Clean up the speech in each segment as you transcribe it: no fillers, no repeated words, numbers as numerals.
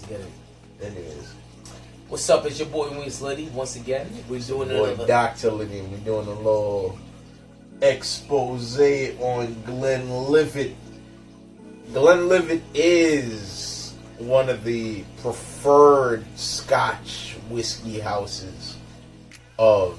get it. Anyways. What's up? It's your boy Wingzlitti. Once again, we're doing another... Dr. Liddy. We're doing a little expose on Glenlivet. Glenlivet is one of the preferred Scotch whiskey houses of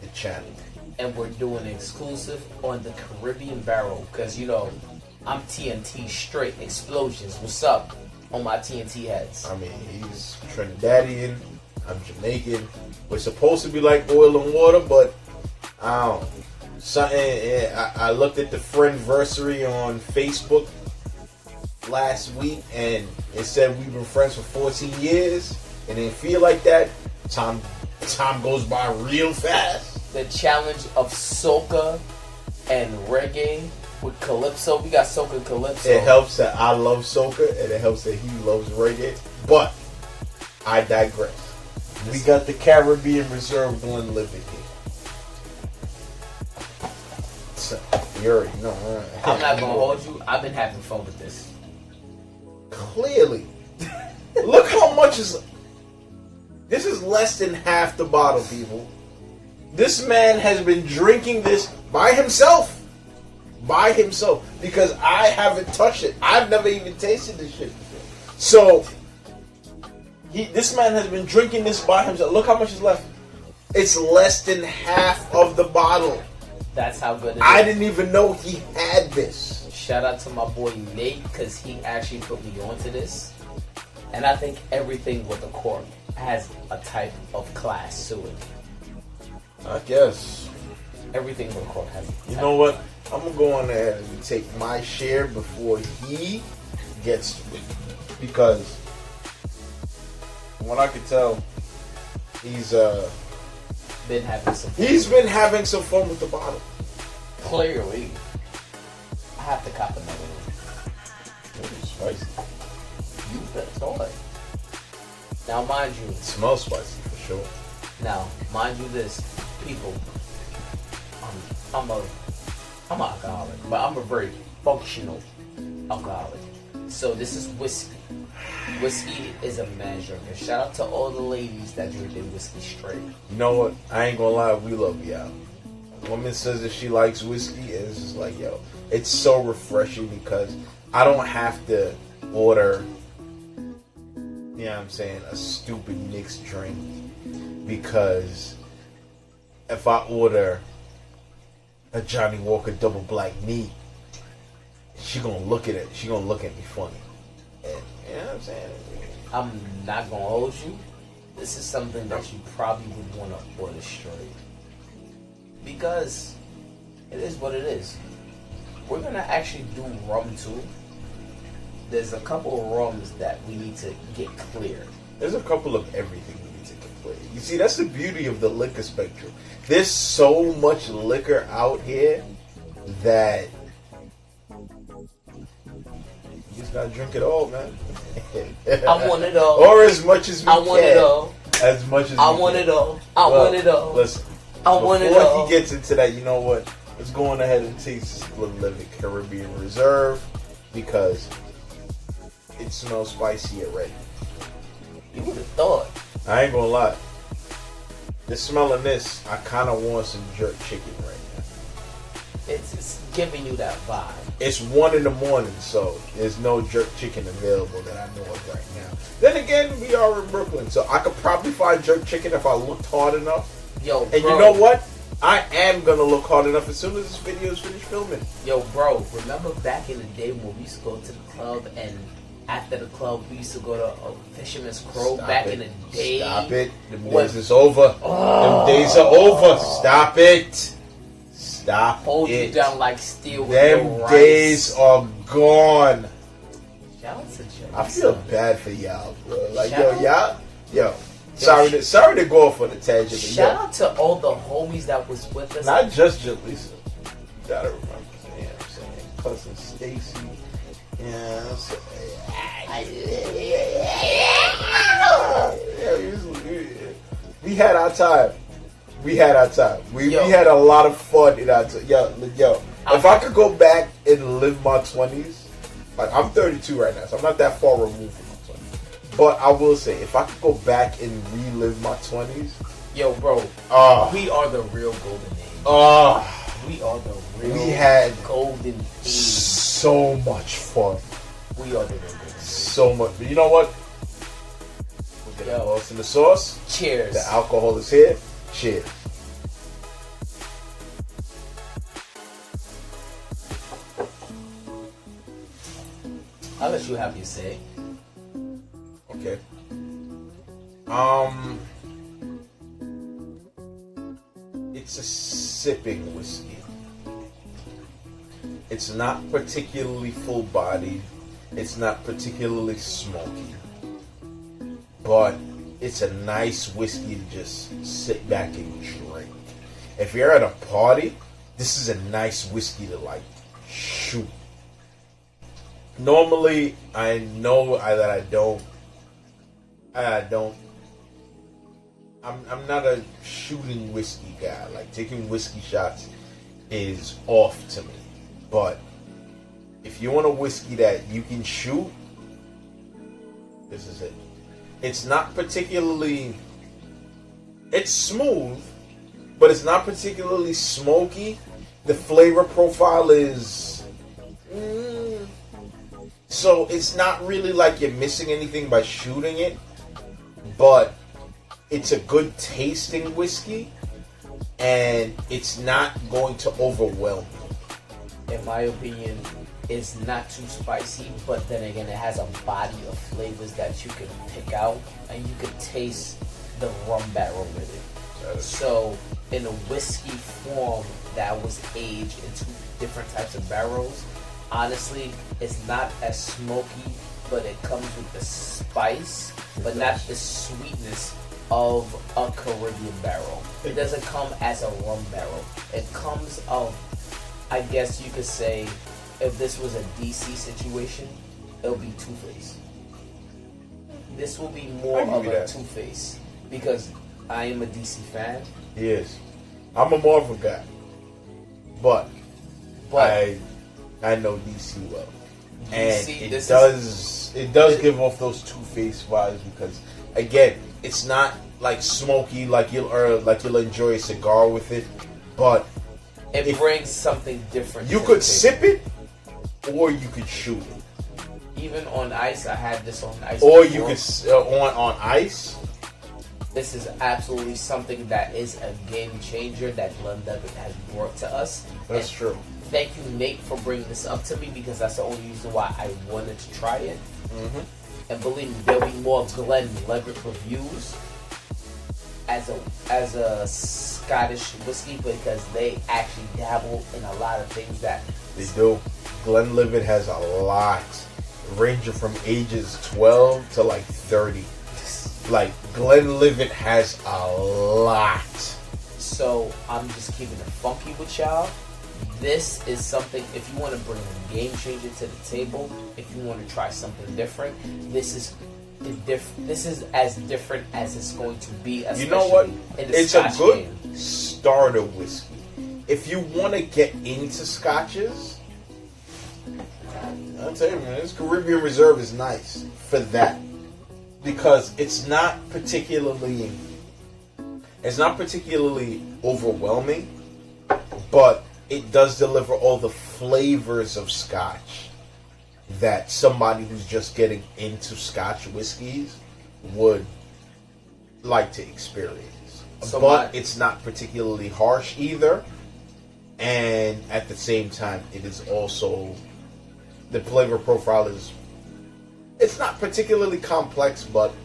the channel. And we're doing an exclusive on the Caribbean barrel. Because, you know, I'm TNT straight explosions. What's up on my TNT heads? I mean, he's Trinidadian. I'm Jamaican. We're supposed to be like oil and water, but I don't know. I looked at the Friendversary on Facebook last week, and it said we've been friends for 14 years, and it feel like that. Time goes by real fast. The challenge of soca and reggae with calypso. We got soca and calypso. It helps that I love soca, and it helps that he loves reggae. But I digress. We got the Caribbean Reserve Glenlivet here. So, you already know. I'm not gonna hold you. I've been having fun with this. Clearly. Look how much is... This is less than half the bottle, people. This man has been drinking this by himself. By himself. Because I haven't touched it. I've never even tasted this shit before. So, this man has been drinking this by himself. Look how much is left. It's less than half of the bottle. That's how good it is. I didn't even know he had this. Shout out to my boy Nate, because he actually put me onto this. And I think everything with the cork has a type of class to it. I guess. Everything with the cork has a type. You know what? I'm going to go on ahead and take my share before he gets to it. Because, from what I can tell, he's been having some fun. He's been having some fun with the bottle. Clearly. I have to cop another one. It's spicy. You bet toy. Now, mind you. It smells spicy for sure. Now, mind you this, people. I'm an alcoholic, but I'm a very functional alcoholic. So this is whiskey. Whiskey is a man's drinker. Shout out to all the ladies that drink their whiskey straight. You know what? I ain't gonna lie, we love y'all. A woman says that she likes whiskey, and it's just like, yo, it's so refreshing because I don't have to order, you know what I'm saying, a stupid mixed drink. Because if I order a Johnnie Walker double black neat, she gonna look at it. She gonna look at me funny. And, you know what I'm saying? I'm not gonna hold you. This is something that you probably would want to order straight. Because it is what it is. We're gonna actually do rum too. There's a couple of rums that we need to get clear. There's a couple of everything we need to get clear. You see, that's the beauty of the liquor spectrum. There's so much liquor out here that you just gotta drink it all, man. I want it all. Or as much as we can. I want it all. As much as I we want can. it all. I want it all. Listen, I want it all. before he gets into that, you know what? Let's go on ahead and taste this Glenlivet Caribbean Reserve because it smells spicy already. You would have thought. I ain't gonna lie. The smell of this, I kind of want some jerk chicken right now. It's giving you that vibe. It's 1 a.m, so there's no jerk chicken available that I know of right now. Then again, we are in Brooklyn, so I could probably find jerk chicken if I looked hard enough. Yo, and bro, you know what? I am gonna look hard enough as soon as this video is finished filming. Yo, bro, remember back in the day when we used to go to the club and after the club we used to go to Fisherman's Cove back in the day? Stop it. Them days is over. Them days are over. Stop it. Stop Hold it. you down like steel with Them no rice. days are gone. Shout out to Jameson. I feel bad for y'all, bro. Like, Shout yo. Sorry to go off on a tangent. But shout out to all the homies that was with us. Not just Jaleesa. You gotta remember. You know what I'm saying? Cousin Stacy. You know what I'm saying? We had our time. We had a lot of fun in our time. Yo. If I could go back and live my 20s, like I'm 32 right now, so I'm not that far removed from my 20s. But I will say, if I could go back and relive my 20s, yo, bro, we are the real golden age. We are the real we had golden age. So much fun. We are the real golden age. So much. But you know what? We're getting lost in the sauce. Cheers. The alcohol is here. Cheers. I'll let you have your say. Okay. It's a sipping whiskey. It's not particularly full-bodied. It's not particularly smoky. But it's a nice whiskey to just sit back and drink. If you're at a party, this is a nice whiskey to like shoot. Normally, I know that I'm not a shooting whiskey guy. Like, taking whiskey shots is off to me. But if you want a whiskey that you can shoot, this is it. It's not particularly... It's smooth, but it's not particularly smoky. The flavor profile is... So it's not really like you're missing anything by shooting it, but it's a good tasting whiskey, and it's not going to overwhelm you. In my opinion, it's not too spicy, but then again, it has a body of flavors that you can pick out, and you can taste the rum barrel with it. So, in a whiskey form that was aged in two different types of barrels, honestly, it's not as smoky, but it comes with the spice, but not the sweetness of a Caribbean barrel. It doesn't come as a rum barrel. It comes of, I guess you could say, if this was a DC situation, it'll be Two-Face. This will be more of a Two-Face, because I am a DC fan. Yes. I'm a Marvel guy. But I know DC well, and it does give off those Two-Face vibes, because again, it's not like smoky like you'll enjoy a cigar with it, but it brings something different. You could sip it, or you could shoot it. Even on ice, I had this on ice. Or before. you could on ice. This is absolutely something that is a game changer that Glenlivet has brought to us. That's true. Thank you, Nate, for bringing this up to me, because that's the only reason why I wanted to try it. Mm-hmm. And believe me, there'll be more Glenlivet reviews as a Scottish whiskey, because they actually dabble in a lot of things that they do. Glenlivet has a lot, ranging from ages 12 to like 30. Like, Glenlivet has a lot. So I'm just keeping it funky with y'all. This is something, if you want to bring a game changer to the table, if you want to try something different, this is as different as it's going to be. You know what? It's a good starter whiskey. If you want to get into scotches, I'll tell you, man, this Caribbean Reserve is nice for that, because it's not particularly overwhelming, but it does deliver all the flavors of Scotch that somebody who's just getting into Scotch whiskeys would like to experience. But it's not particularly harsh either, and at the same time, it is also, the flavor profile is, it's not particularly complex, but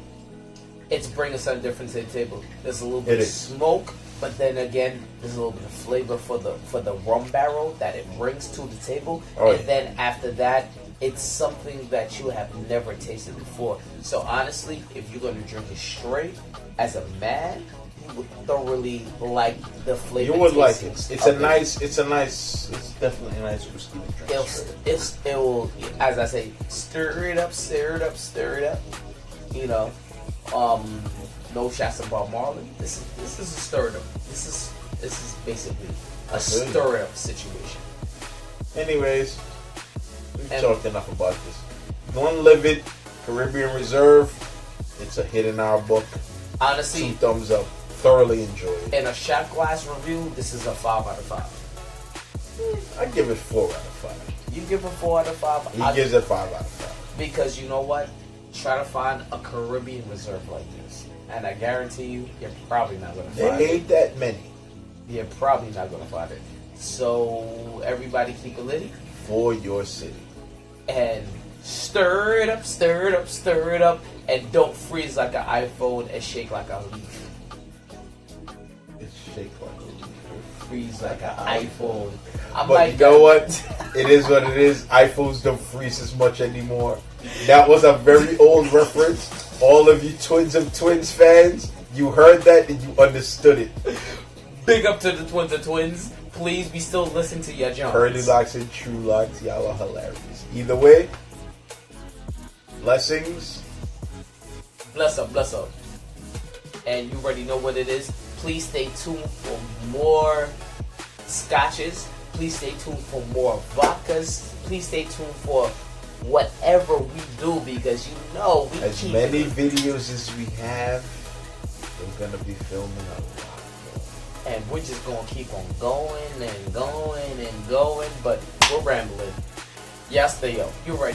it's bringing something different to the table. There's a little bit of smoke, but then again, there's a little bit of flavor for the rum barrel that it brings to the table. Then after that, it's something that you have never tasted before. So honestly, if you're going to drink it straight, as a man, you would thoroughly like the flavor. You would like it. It's definitely a nice whiskey to drink. It will, as I say, stir it up. You know, no shots of Bob Marley. This is a stir it up. This is basically a stir it up situation. Anyways, we've talked enough about this. Glenlivet Caribbean Reserve, It's a hit in our book. Honestly, 2 thumbs up. Thoroughly enjoyed. in a shot glass review, this is a 5 out of 5. I give it 4 out of 5. You give it 4 out of 5. He gives it 5 out of 5. Because you know what? Try to find a Caribbean reserve like this, and I guarantee you, you're probably not gonna find it. There ain't that many. You're probably not gonna find it. So everybody keep it litty For your city. and stir it up, stir it up, stir it up, and don't freeze like an iPhone and shake like a leaf. It's shaped like a leaf. Freeze like an iPhone. I'm But like you know what? It is what it is. iPhones don't freeze as much anymore. That was a very old reference. All of you Twins of Twins fans, you heard that and you understood it. Big up to the Twins of Twins. Please, we still listen to ya, Jones. Curly locks and true locks, y'all are hilarious. Either way, blessings. Bless up, bless up. And you already know what it is. Please stay tuned for more scotches. Please stay tuned for more vodkas. Please stay tuned for whatever we do, because you know we As keep many it. videos as we have, we're gonna be filming a lot more. And we're just gonna keep on going and going and going, but we're rambling. Y'all stay up. You're right.